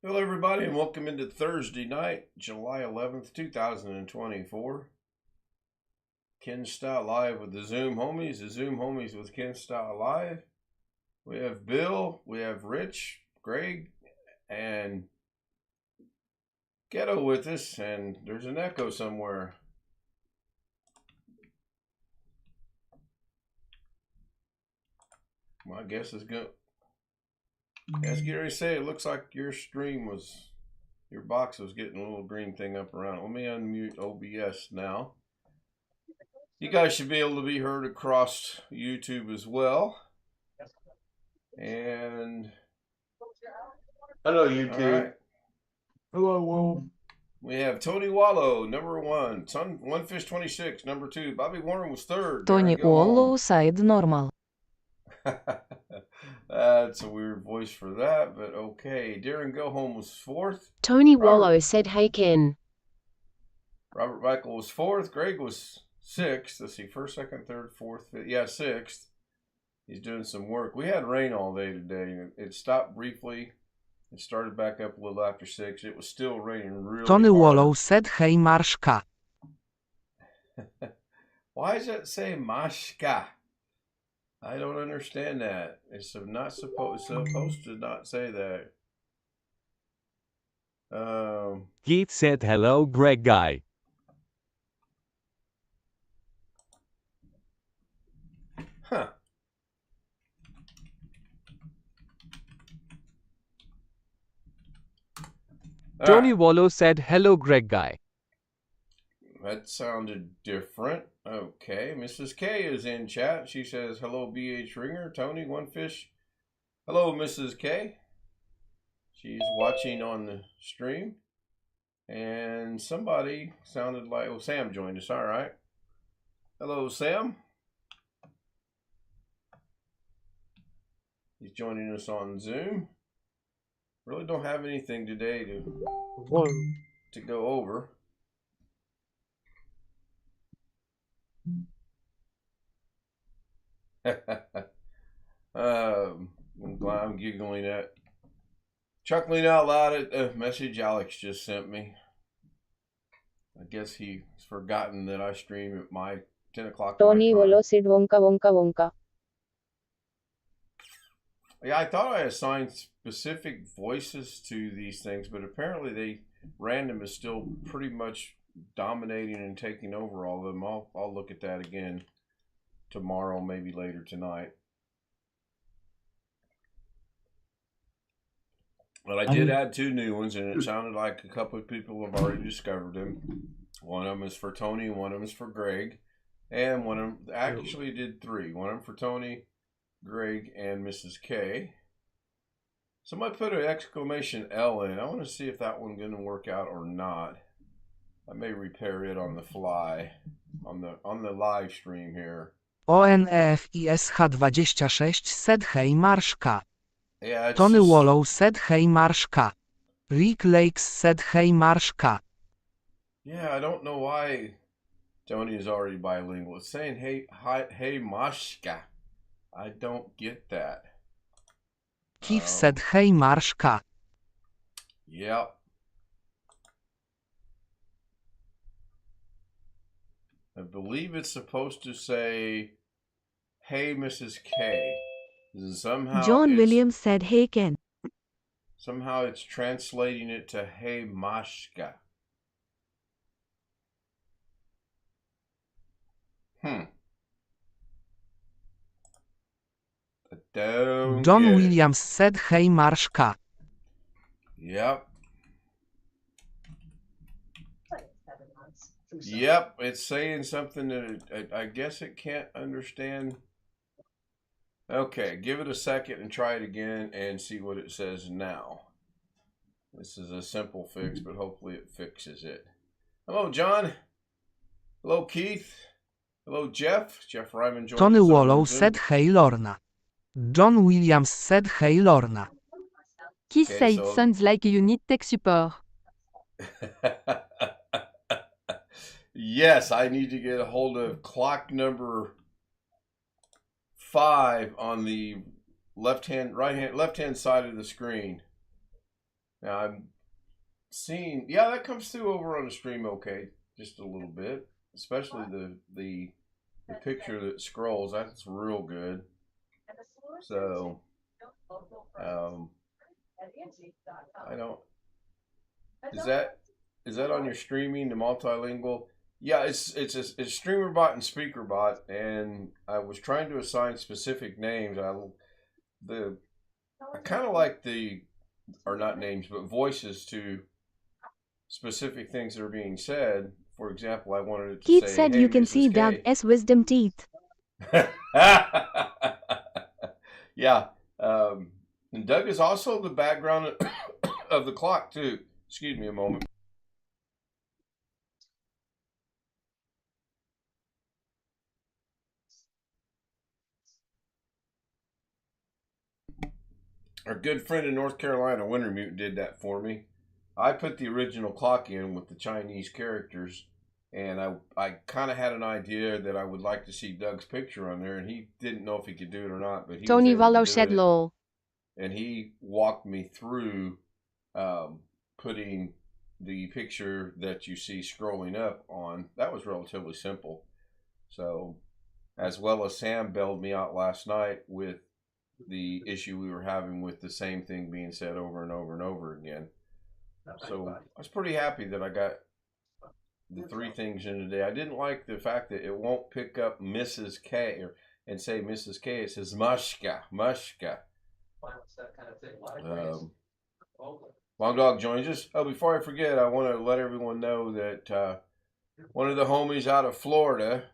Hello, everybody, and welcome into Thursday night, July 11th, 2024. Ken Style Live with the Zoom homies, with Ken Style Live. We have Bill, we have Rich, Greg, and Ghetto with us, and there's an echo somewhere. My guess is good. As Gary said, it looks like your box was getting a little green thing up around it. Let me unmute OBS now. You guys should be able to be heard across YouTube as well. And hello, YouTube. All right. Hello, Will. We have Tony Wallow, number 1. One Fish 26, number 2. Bobby Warren was 3rd. Tony Wallow said normal. That's a weird voice for that, but okay. Darren Go Home was 4th. Tony Wallow said hey Ken. Robert Michael was 4th. Greg was 6th. Let's see, 1st, 2nd, 3rd, 4th, 5th. Yeah, 6th. He's doing some work. We had rain all day today. It stopped briefly. It started back up a little after 6. It was still raining really Tony hard. Wallow said hey Marszka. Why does that say Mashka? I don't understand that. It's not supposed to not say that. Keith said hello, Greg guy. Huh. Tony Wallow said hello, Greg guy. That sounded different. Okay, Mrs. K is in chat. She says, hello, BH Ringer, Tony, One Fish. Hello, Mrs. K. She's watching on the stream. And somebody sounded like, oh, Sam joined us. All right. Hello, Sam. He's joining us on Zoom. Really don't have anything today to go over. I'm glad I'm giggling at, chuckling out loud at the message Alex just sent me. I guess he's forgotten that I stream at my 10 o'clock. Tony Wallow said Wonka Wonka Wonka. Yeah, I thought I assigned specific voices to these things, but apparently random is still pretty much dominating and taking over all of them. I'll look at that again tomorrow, maybe later tonight. But I did add 2 new ones, and it sounded like a couple of people have already discovered them. One of them is for Tony, and one of them is for Greg. And one of them actually did 3. One of them for Tony, Greg, and Mrs. K. Somebody put an exclamation L in. I want to see if that one's going to work out or not. I may repair it on the fly, on the live stream here. ONEFISH26 said hey Marszka. Yeah, Tony Wallow said hey Marszka. Rick Lakes said hey Marszka. Yeah, I don't know why Tony is already bilingual. It's saying hey Mashka. I don't get that. Keith said hey Marszka. Yep. I believe it's supposed to say, hey, Mrs. K. Somehow John Williams said hey Ken. Somehow it's translating it to hey, Mashka. John Williams said hey Marszka. Yep. Yep, it's saying something that I guess it can't understand. Okay, give it a second and try it again and see what it says now. This is a simple fix, but hopefully it fixes it. Hello, John. Hello, Keith. Hello, Jeff. Jeff Ryman joined us. Tony Wallow said hey Lorna. John Williams said hey Lorna. Keith said it sounds like you need tech support. Yes, I need to get a hold of clock number 5 on the left hand side of the screen. Now I'm seeing, yeah, that comes through over on the stream okay, just a little bit, especially the picture that scrolls. That's real good. So, I don't. Is that on your streaming, the multilingual? Yeah, it's a streamer bot and speaker bot, and I was trying to assign specific names. I kind of like or not names, but voices to specific things that are being said. For example, I wanted it to Keith say, said "Hey, you can Mrs. see K." Doug's wisdom teeth. Yeah. And Doug is also the background of the clock, too. Excuse me a moment. Our good friend in North Carolina, Wintermute, did that for me. I put the original clock in with the Chinese characters, and I kind of had an idea that I would like to see Doug's picture on there, and he didn't know if he could do it or not, but he Tony was able Wallow to do said it. lol. And he walked me through putting the picture that you see scrolling up on. That was relatively simple. So, as well as Sam bailed me out last night with the issue we were having with the same thing being said over and over and over again. So I was pretty happy that I got the three things in today. I didn't like the fact that it won't pick up Mrs. K and say Mrs. K. It says Mushka. Long Dog joins us. Oh, before I forget, I want to let everyone know that one of the homies out of Florida,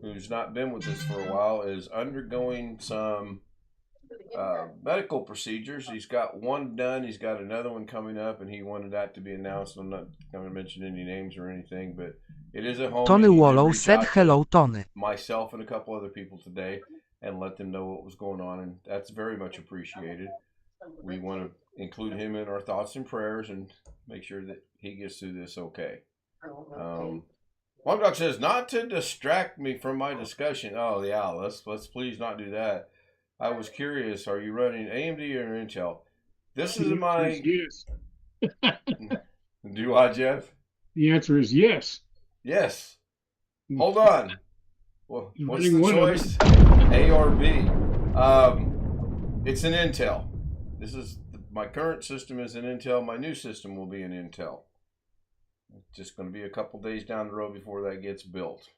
who's not been with us for a while, is undergoing some medical procedures. He's got one done. He's got another one coming up, and he wanted that to be announced. I'm not going to mention any names or anything, but it is a homie. Tony He did Wallow reach said out to hello, Tony. myself and a couple other people today and let them know what was going on, and that's very much appreciated. We want to include him in our thoughts and prayers and make sure that he gets through this okay. Long Dog says, not to distract me from my discussion. Oh, yeah, let's please not do that. I was curious, are you running AMD or Intel? This is my... Yes. Do I, Jeff? The answer is yes. Yes. Hold on. Well, what's the One of choice? A or B? It's an Intel. This is my current system is an Intel. My new system will be an Intel. It's just going to be a couple days down the road before that gets built.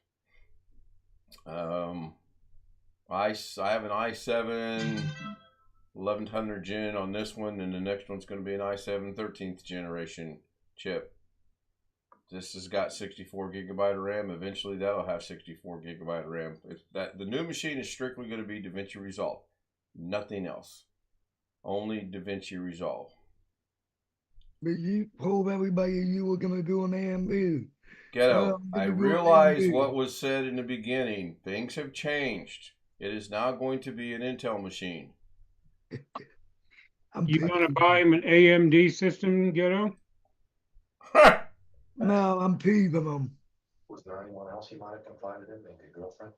I have an i7 1100 gen on this one, and the next one's going to be an i7 13th generation chip. This has got 64 gigabyte of RAM. Eventually, that'll have 64 gigabyte of RAM. The new machine is strictly going to be DaVinci Resolve, nothing else. Only DaVinci Resolve. But you told everybody you were gonna do an AMB. Ghetto, I realize what was said in the beginning. Things have changed. It is now going to be an Intel machine. You want to buy him an AMD system, Ghetto? No, I'm peeving them. Was there anyone else he might have confided in? Maybe a girlfriend?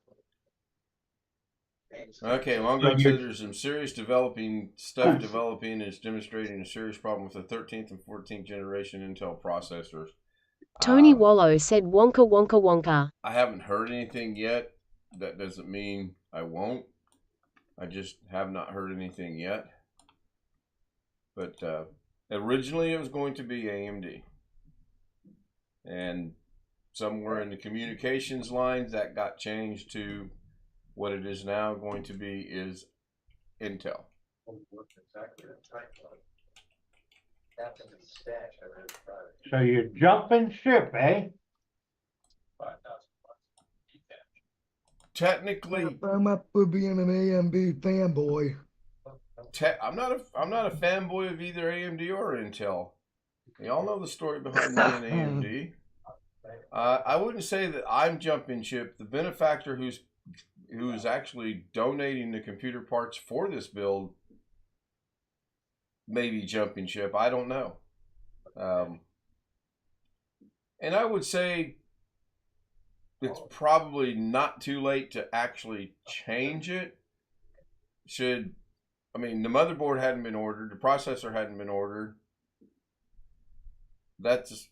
Okay, Long Dog said there's some serious stuff developing is demonstrating a serious problem with the 13th and 14th generation Intel processors. Tony Wallow said Wonka Wonka Wonka. I haven't heard anything yet. That doesn't mean I won't. I just have not heard anything yet. But originally it was going to be AMD. And somewhere in the communications lines that got changed to what it is now going to be is Intel. So you're jumping ship, eh? Technically, I'm up for being an AMD fanboy. I'm not a fanboy of either AMD or Intel. Y'all know the story behind me and AMD. I wouldn't say that I'm jumping ship. The benefactor who's actually donating the computer parts for this build may be jumping ship. I don't know. And I would say it's probably not too late to actually change it. The motherboard hadn't been ordered. The processor hadn't been ordered. that's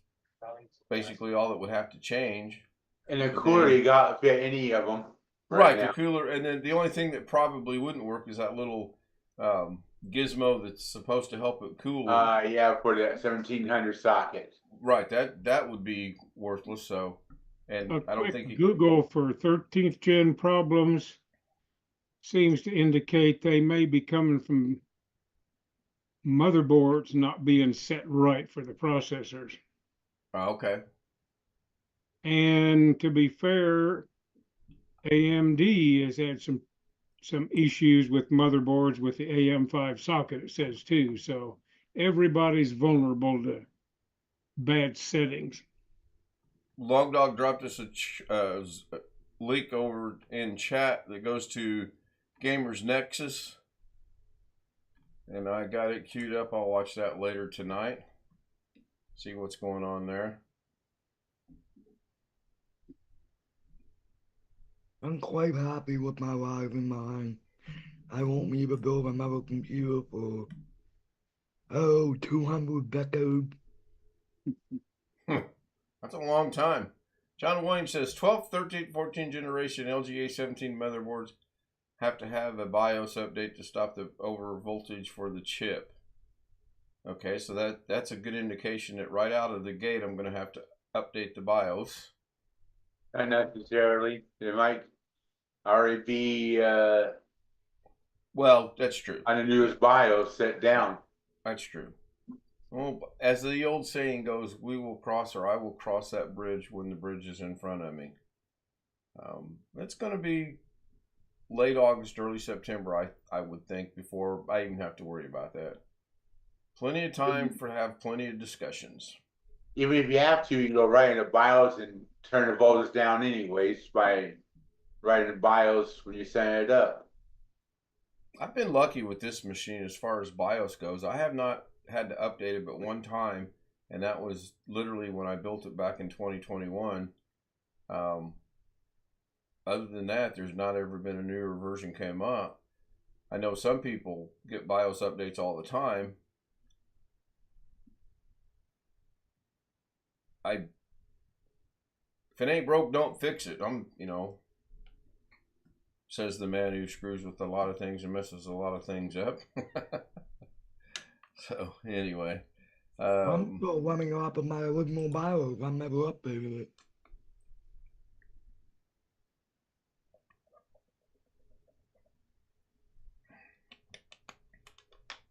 basically all that would have to change. And the cooler you got fit any of them. Right, now. the cooler, and then the only thing that probably wouldn't work is that little gizmo that's supposed to help it cool. Yeah, for the 1700 socket. Right, that would be worthless. So, and I don't think Google for 13th gen problems seems to indicate they may be coming from motherboards not being set right for the processors. Okay. And to be fair, AMD has had some issues with motherboards with the AM5 socket, it says too. So everybody's vulnerable to bad settings. Long Dog dropped us a link over in chat that goes to Gamers Nexus, and I got it queued up. I'll watch that later tonight. See what's going on there. I'm quite happy with my Ryzen 9. I won't need to build another computer for 200 decades. That's a long time. John Williams says 12th, 13th, 14th generation LG A17 motherboards have to have a BIOS update to stop the over voltage for the chip. Okay, so that's a good indication that right out of the gate I'm going to have to update the BIOS. Not necessarily. It might already be well, that's true. On the newest BIOS set down. That's true. Well, as the old saying goes, we will cross, or I will cross that bridge when the bridge is in front of me. It's going to be late August, early September, I would think, before I even have to worry about that. Plenty of time for have plenty of discussions. Even if you have to, you can go right in the BIOS and turn the voltage down anyways by writing the BIOS when you set it up. I've been lucky with this machine as far as BIOS goes. I have not had to update it but one time, and that was literally when I built it back in 2021. Other than that, there's not ever been a newer version came up. I know some people get BIOS updates all the time. If it ain't broke, don't fix it. Says the man who screws with a lot of things and messes a lot of things up. So, anyway. I'm still running off of my original BIOS. I never updated it.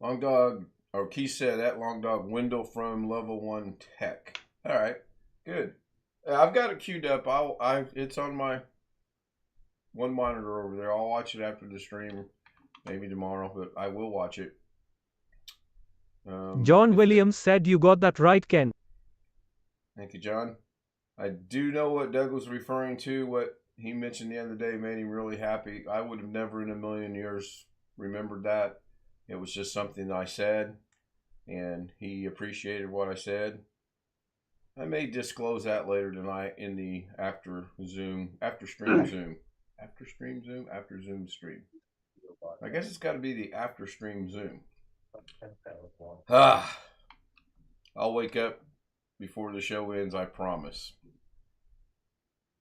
Long Dog, or Keith said that Long Dog window from Level 1 Tech. All right, good. I've got it queued up. It's on my one monitor over there. I'll watch it after the stream, maybe tomorrow, but I will watch it. John Williams said you got that right, Ken. Thank you, John. I do know what Doug was referring to. What he mentioned the other day made him really happy. I would have never in a million years remembered that. It was just something that I said, and he appreciated what I said. I may disclose that later tonight in the after Zoom stream. I guess it's got to be the after stream Zoom. I'll wake up before the show ends, I promise.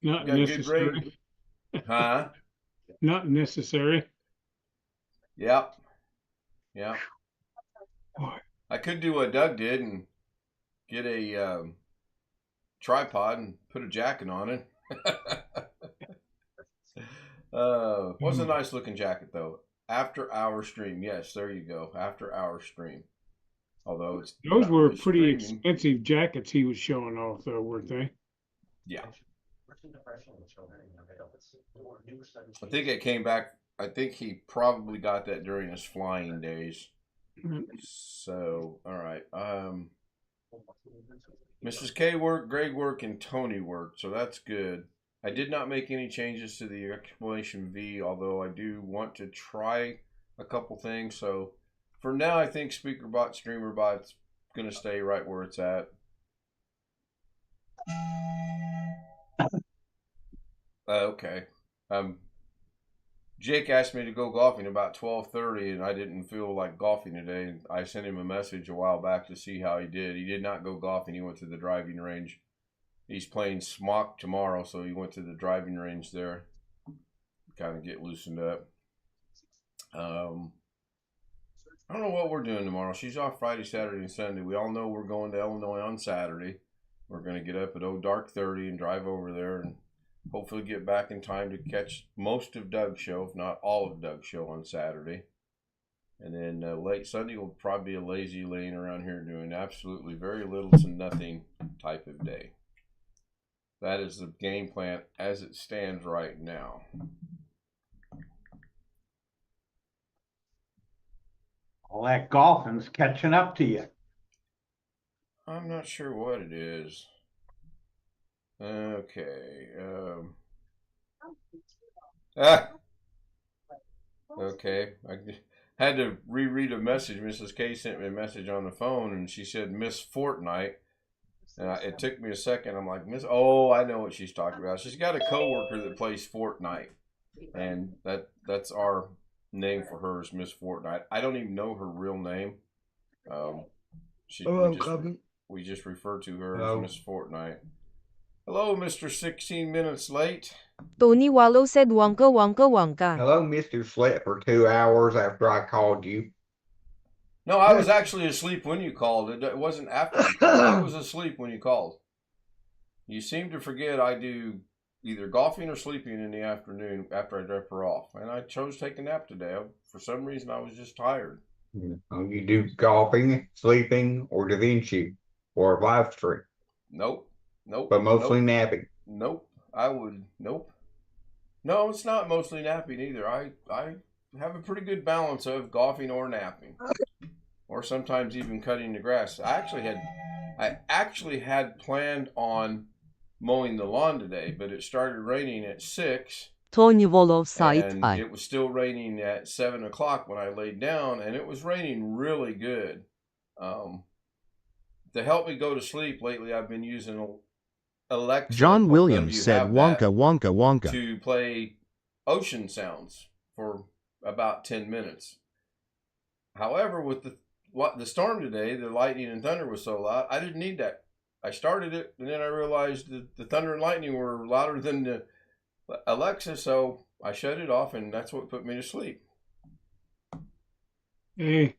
Not necessary. Huh? Not necessary. Yep. Yeah. I could do what Doug did and get a tripod and put a jacket on it. Was a nice looking jacket though. After hour stream. Yes, there you go. After hour stream. Although those were pretty expensive jackets he was showing off though, weren't they? Yeah. I think it came back. I think he probably got that during his flying days. So, all right. Mrs. K worked, Greg worked, and Tony worked. So that's good. I did not make any changes to the exclamation V, although I do want to try a couple things. So for now, I think SpeakerBot, StreamerBot's going to stay right where it's at. Okay. Jake asked me to go golfing about 12:30, and I didn't feel like golfing today. I sent him a message a while back to see how he did. He did not go golfing. He went to the driving range. He's playing smock tomorrow, so he went to the driving range there, kind of get loosened up. I don't know what we're doing tomorrow. She's off Friday, Saturday, and Sunday. We all know we're going to Illinois on Saturday. We're going to get up at dark 30 and drive over there and hopefully get back in time to catch most of Doug's show, if not all of Doug's show on Saturday. And then late Sunday will probably be a lazy laying around here doing absolutely very little to nothing type of day. That is the game plan as it stands right now. All that golfing's catching up to you. I'm not sure what it is. Okay. Okay. I had to reread a message. Mrs. K sent me a message on the phone, and she said Miss Fortnite. And it took me a second. I'm like, Miss. Oh, I know what she's talking about. She's got a coworker that plays Fortnite, and that's our name for her is Miss Fortnite. I don't even know her real name. We just refer to her as Miss Fortnite. Hello, Mr. 16 minutes late. Tony Wallow said Wonka Wonka Wonka. Hello, Mr. Slept for 2 hours after I called you. No, I was actually asleep when you called. It wasn't after you called. I was asleep when you called. You seem to forget I do either golfing or sleeping in the afternoon after I drop her off. And I chose to take a nap today. For some reason, I was just tired. You do golfing, sleeping, or Da Vinci, or live stream. Nope. But mostly napping. Nope. Nope. No, it's not mostly napping either. I have a pretty good balance of golfing or napping. Or sometimes even cutting the grass. I actually had planned on mowing the lawn today, but it started raining at 6. Tony Wallow And it was still raining at 7 o'clock when I laid down, and it was raining really good. To help me go to sleep lately, I've been using Alexa. John Williams said Wonka Wonka Wonka to play ocean sounds for about 10 minutes. However, with the storm today, the lightning and thunder was so loud, I didn't need that. I started it, and then I realized that the thunder and lightning were louder than the Alexa, so I shut it off, and that's what put me to sleep. Hey,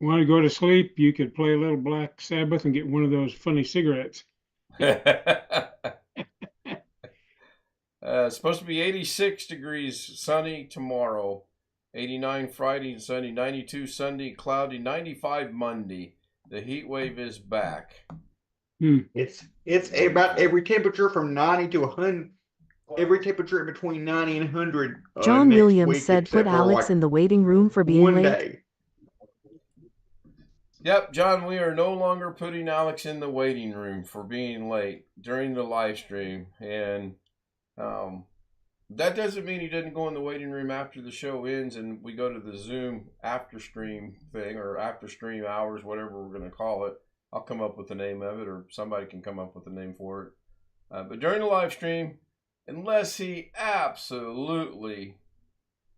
want to go to sleep? You could play a little Black Sabbath and get one of those funny cigarettes. It's supposed to be 86 degrees, sunny tomorrow. 89 Friday and Sunday, 92 Sunday, cloudy, 95 Monday. The heat wave is back. It's about every temperature from 90 to 100. Every temperature between 90 and 100. John Williams said put Alex in the waiting room for being late. Day. Yep, John, we are no longer putting Alex in the waiting room for being late during the live stream. And that doesn't mean he doesn't go in the waiting room after the show ends and we go to the Zoom after stream thing or after stream hours, whatever we're going to call it. I'll come up with the name of it, or somebody can come up with the name for it. But during the live stream, unless he absolutely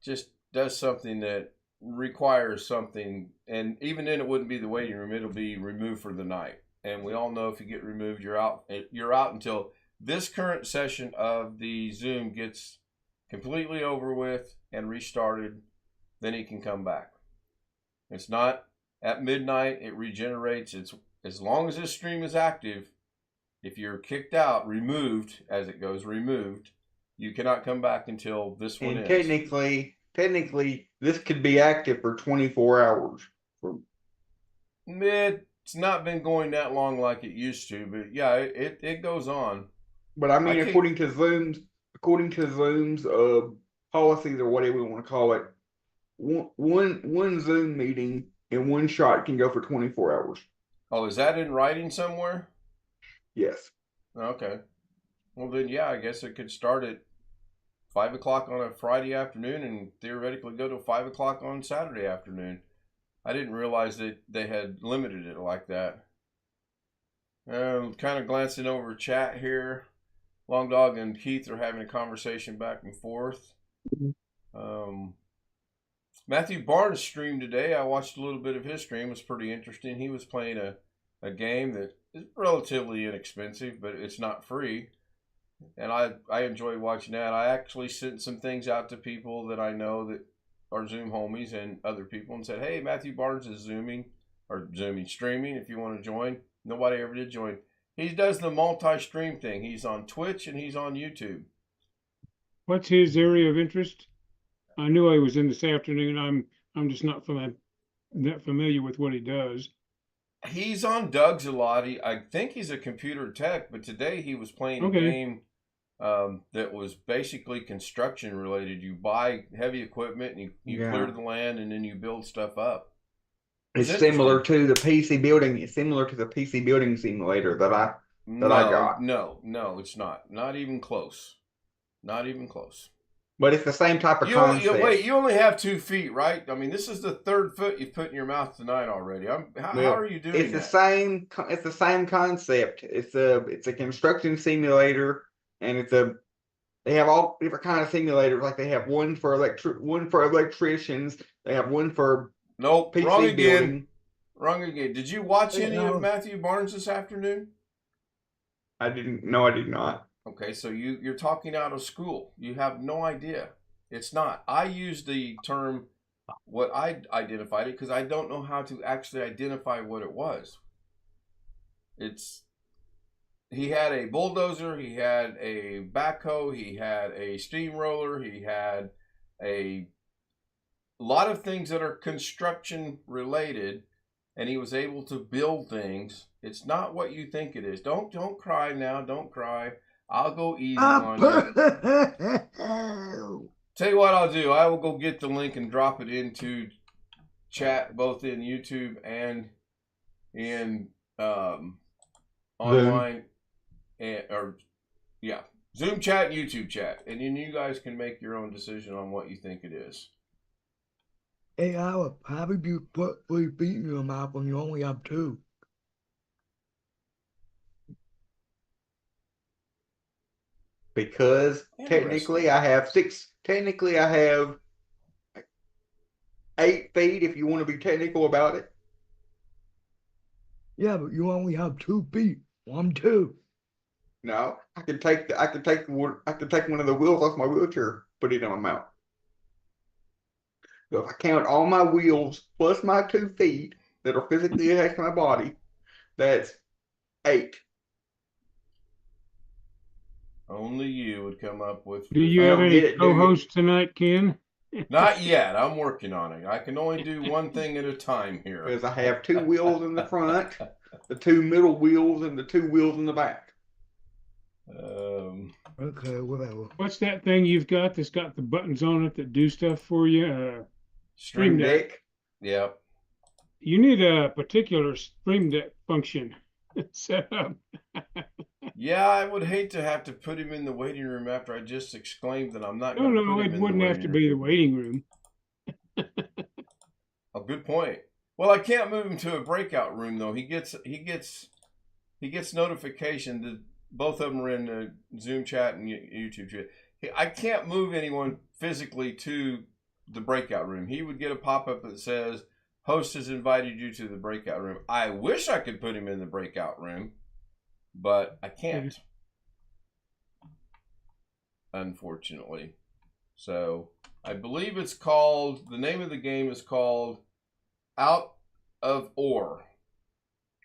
just does something that requires something, and even then it wouldn't be the waiting room, it'll be removed for the night. And we all know if you get removed, you're out until this current session of the Zoom gets completely over with and restarted. Then he can come back. It's not at midnight, it regenerates. It's as long as this stream is active. If you're kicked out, removed, as it goes, removed, you cannot come back until this one ends. Technically, this could be active for 24 hours. It's not been going that long like it used to, but yeah, it goes on. But I mean, according to Zoom's policies or whatever we want to call it, one Zoom meeting in one shot can go for 24 hours. Oh, is that in writing somewhere? Yes. Okay. Well, then, yeah, I guess it could start at 5 o'clock on a Friday afternoon and theoretically go to 5 o'clock on Saturday afternoon. I didn't realize that they had limited it like that. Kind of glancing over chat here. Long Dog and Keith are having a conversation back and forth. Matthew Barnes streamed today. I watched a little bit of his stream. It was pretty interesting. He was playing a game that is relatively inexpensive, but it's not free. And I enjoy watching that. I actually sent some things out to people that I know that are Zoom homies and other people and said, hey, Matthew Barnes is streaming if you want to join. Nobody ever did join. He does the multi-stream thing. He's on Twitch and he's on YouTube. What's his area of interest? I knew I was in this afternoon. I'm just not that familiar with what he does. He's on Doug's a lot. I think he's a computer tech, but today he was playing a game that was basically construction related. You buy heavy equipment and you clear the land and then you build stuff up. It's similar to the PC building. It's similar to the PC building simulator that I got. No, it's not. Not even close. Not even close. But it's the same type of concept. You only have 2 feet, right? I mean, this is the 3rd foot you've put in your mouth tonight already. How are you doing It's the same concept. It's a construction simulator, and they have all different kind of simulators. Like they have one for electricians. They have one for PC wrong again. building. Wrong again. Did you watch any of Matthew Barnes this afternoon? I didn't. No, I did not. Okay, so you're talking out of school. You have no idea. It's not. I use the term what I identified it because I don't know how to actually identify what it was. He had a bulldozer, he had a backhoe, he had a steamroller, he had a lot of things that are construction related, and he was able to build things. It's not what you think it is. Don't cry now. Don't cry. I'll go easy on you. Tell you what I'll do. I will go get the link and drop it into chat, both in YouTube and in online, Zoom chat and YouTube chat, and then you guys can make your own decision on what you think it is. Hey, I would probably be put 3 feet in your mouth when you only have 2. Because technically I have 8 feet if you want to be technical about it. Yeah, but you only have 2 feet. I'm 2. No, I could take one of the wheels off my wheelchair, put it in my mouth. So if I count all my wheels plus my 2 feet that are physically attached to my body, that's 8. Only you would come up with. Do you have any co-hosts tonight, Ken? Not yet. I'm working on it. I can only do one thing at a time here. Because I have 2 wheels in the front, the 2 middle wheels, and the 2 wheels in the back. Okay, whatever. What's that thing you've got that's got the buttons on it that do stuff for you? Stream Deck. Yep. You need a particular Stream Deck function set up. Yeah, I would hate to have to put him in the waiting room after I just exclaimed that I'm not going to put him in the waiting room. No, it wouldn't have to be the waiting room. Oh, good point. Well, I can't move him to a breakout room though. He gets notification that both of them are in the Zoom chat and YouTube chat. I can't move anyone physically to the breakout room. He would get a pop-up that says, host has invited you to the breakout room. I wish I could put him in the breakout room, but I can't. Unfortunately. So I believe the name of the game is called Out of Ore.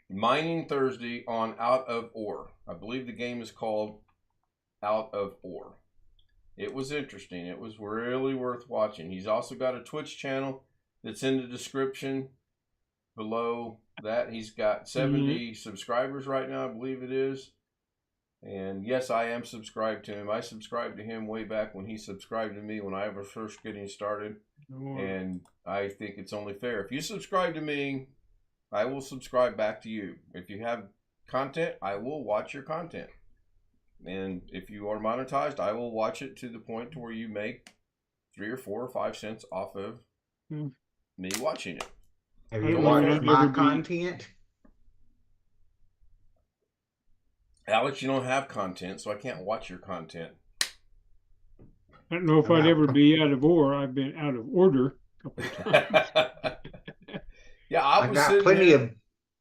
Mining Thursday on Out of Ore. I believe the game is called Out of Ore. It was interesting. It was really worth watching. He's also got a Twitch channel that's in the description below that. He's got 70 subscribers right now, I believe it is. And yes, I am subscribed to him. I subscribed to him way back when he subscribed to me when I was first getting started. And I think it's only fair. If you subscribe to me, I will subscribe back to you. If you have content, I will watch your content. And if you are monetized, I will watch it to the point to where you make 3 or 4 or 5 cents off of me watching it. Have you watched my content? Alex, you don't have content, so I can't watch your content. I don't know if I'd ever be out of order. I've been out of order a couple of times. Yeah, I was got sitting plenty here. of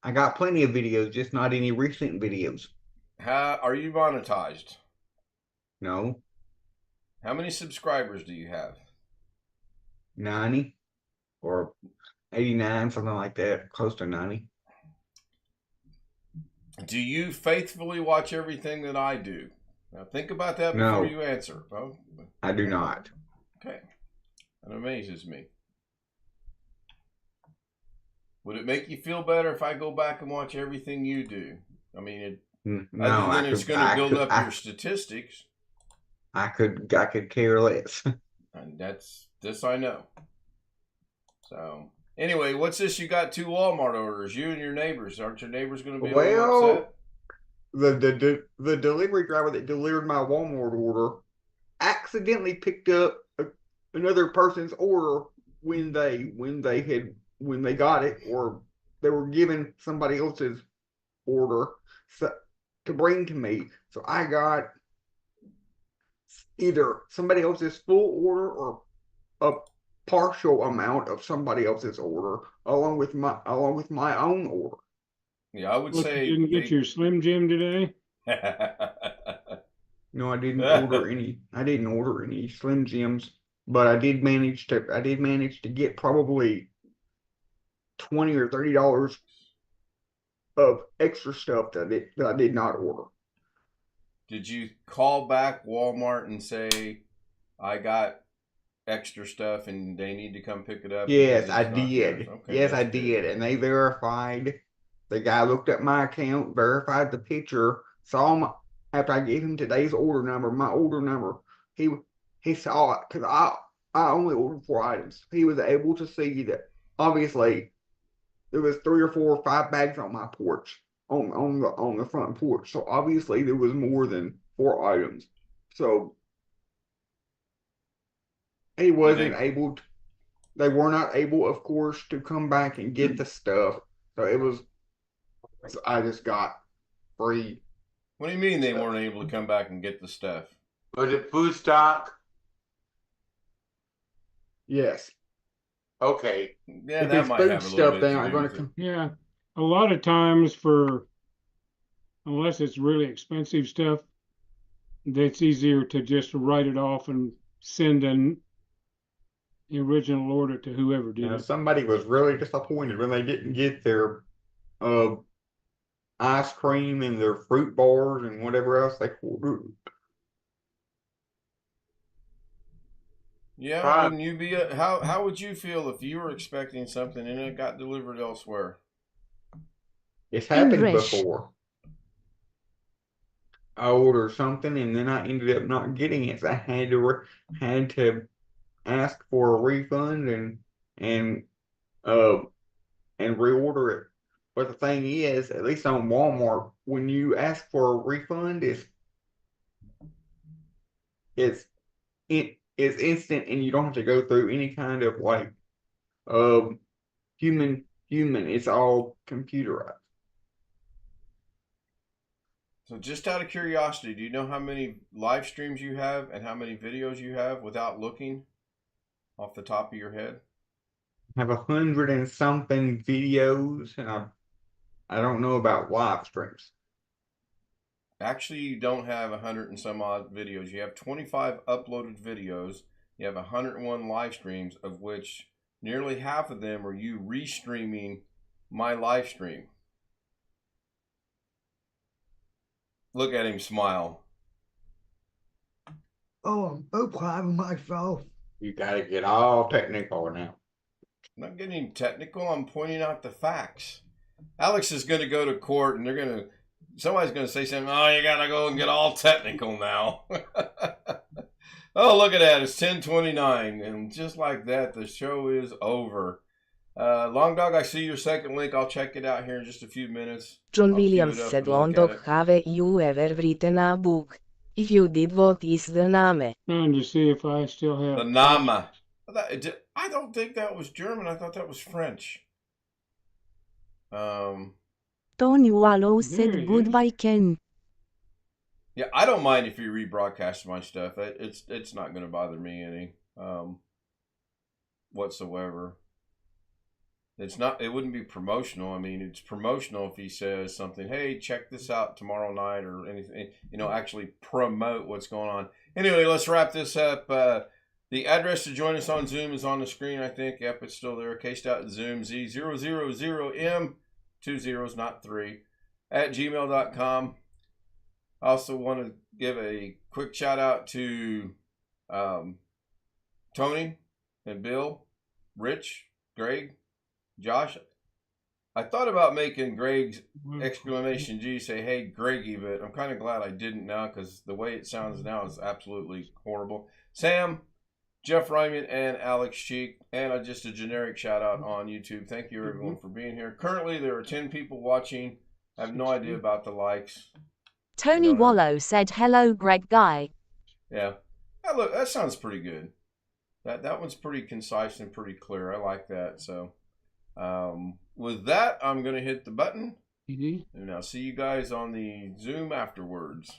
I got plenty of videos, just not any recent videos. How are you monetized? No, How many subscribers do you have? 90 or 89, something like that, close to 90. Do you faithfully watch everything that I do? Now think about that before No. you answer. Oh, I do not. okay. That amazes me. Would it make you feel better if I go back and watch everything you do? I mean, No, other than it's going to build up your statistics. I could care less. And that's this I know. So anyway, what's this? You got 2 Walmart orders. You and your neighbors. Aren't your neighbors going to be a little upset? The delivery driver that delivered my Walmart order accidentally picked up another person's order when they got it, or they were given somebody else's order to bring to me. So I got either somebody else's full order or a partial amount of somebody else's order along with my own order. Yeah, I would Look, say you didn't get your Slim Jim today? No, I didn't order any. I didn't order any Slim Jims, but I did manage to get probably $20 or $30 of extra stuff that I did not order. Did you call back Walmart and say, I got extra stuff and they need to come pick it up? Yes, I did. Okay, yes, I good. did. And they verified. The guy looked at my account, verified the picture, saw my, after I gave him today's order number, my order number, he saw it because I only ordered 4 items. He was able to see that obviously there was 3 or 4 or 5 bags on my porch, on the front porch. So obviously there was more than 4 items. So he wasn't able to, they were not able, of course, to come back and get the stuff. So I just got free. What do you mean they weren't able to come back and get the stuff? Was it food stock? Yes. Okay. Yeah, if that it's might food have a little stuff, bit then to I'm do going with to it. Yeah. A lot of times unless it's really expensive stuff, that's easier to just write it off and send the original order to whoever did it. Somebody was really disappointed when they didn't get their ice cream and their fruit bars and whatever else they ordered. Yeah, wouldn't you be how would you feel if you were expecting something and it got delivered elsewhere? It's happened Engrish. before. I ordered something and then I ended up not getting it. So I had to ask for a refund and reorder it. But the thing is, at least on Walmart, when you ask for a refund, it's instant and you don't have to go through any kind of like human. It's all computerized. So just out of curiosity, do you know how many live streams you have and how many videos you have without looking off the top of your head? I have 100 and something videos, and I don't know about live streams. Actually, you don't have 100 and some odd videos. You have 25 uploaded videos. You have 101 live streams, of which nearly half of them are you restreaming my live stream. Look at him smile. Oh, I'm so proud of myself. You gotta get all technical now. I'm not getting technical. I'm pointing out the facts. Alex is going to go to court, and somebody's going to say something. Oh, you got to go and get all technical now. Oh, look at that. It's 10:29, and just like that, the show is over. Long Dog, I see your second link. I'll check it out here in just a few minutes. John I'll queue Williams it up said, and look Long at Dog, it. have you ever written a book? If you did, what is the name? Trying to see if I still have The Nama. I don't think that was German. I thought that was French. Tony Wallow There said he is. goodbye Ken. Yeah, I don't mind if you rebroadcast my stuff. It's not going to bother me any whatsoever. It's not. It wouldn't be promotional. I mean, it's promotional if he says something. Hey, check this out tomorrow night or anything. You know, actually promote what's going on. Anyway, let's wrap this up. The address to join us on Zoom is on the screen. I think. Yep, it's still there. Case.zoom Z000M 2 zeros, not 3 at gmail.com. I also want to give a quick shout out to Tony and Bill, Rich, Greg, Josh. I thought about making Greg's exclamation G say, hey, Greggy, but I'm kind of glad I didn't now because the way it sounds now is absolutely horrible. Sam, Jeff Ryman, and Alex Cheek. And just a generic shout out on YouTube. Thank you, everyone, for being here. Currently, there are 10 people watching. I have no idea about the likes. Tony Wallow said, hello, Greg Guy. Yeah. Look, that sounds pretty good. That one's pretty concise and pretty clear. I like that. So, with that, I'm going to hit the button. And I'll see you guys on the Zoom afterwards.